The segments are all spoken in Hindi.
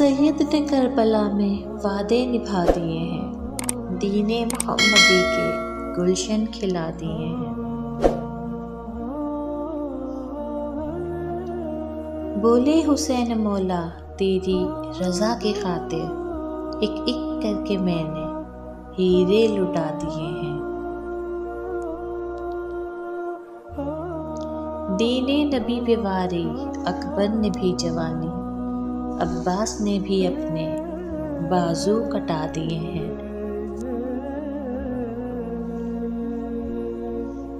सैयद ने करबला में वादे निभा दिए हैं, दीने मोहम्मदी के गुलशन खिला दिए हैं। बोले हुसैन मौला तेरी रज़ा के खातिर एक एक करके मैंने हीरे लुटा दिए हैं। दीने नबी पे वारी अकबर ने भी जवानी, अब्बास ने भी अपने बाजू कटा दिए हैं।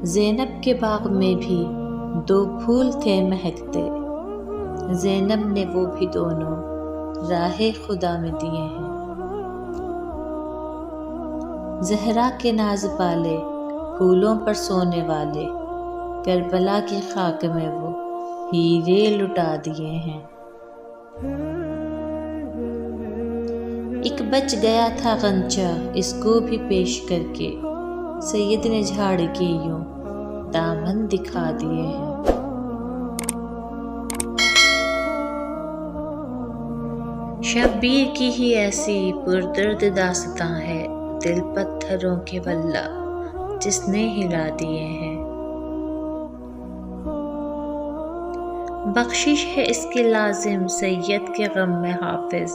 ज़ैनब के बाग में भी 2 फूल थे महकते, ज़ैनब ने वो भी दोनों राहे खुदा में दिए हैं। ज़हरा के नाज पाले फूलों पर सोने वाले, करबला की खाक में वो हीरे लुटा दिए हैं। एक बच गया था गंचा, इसको भी पेश करके सैयद ने झाड़ के यूं दामन दिखा दिए हैं। शब्बीर की ही ऐसी पुरदर्द दास्तां है, दिल पत्थरों के वल्ला जिसने हिला दिए हैं। बख्शिश है इसकी लाजिम सैयद के गम में हाफिज,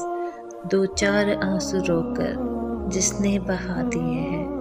2-4 आंसू रोकर जिसने बहा दिए हैं।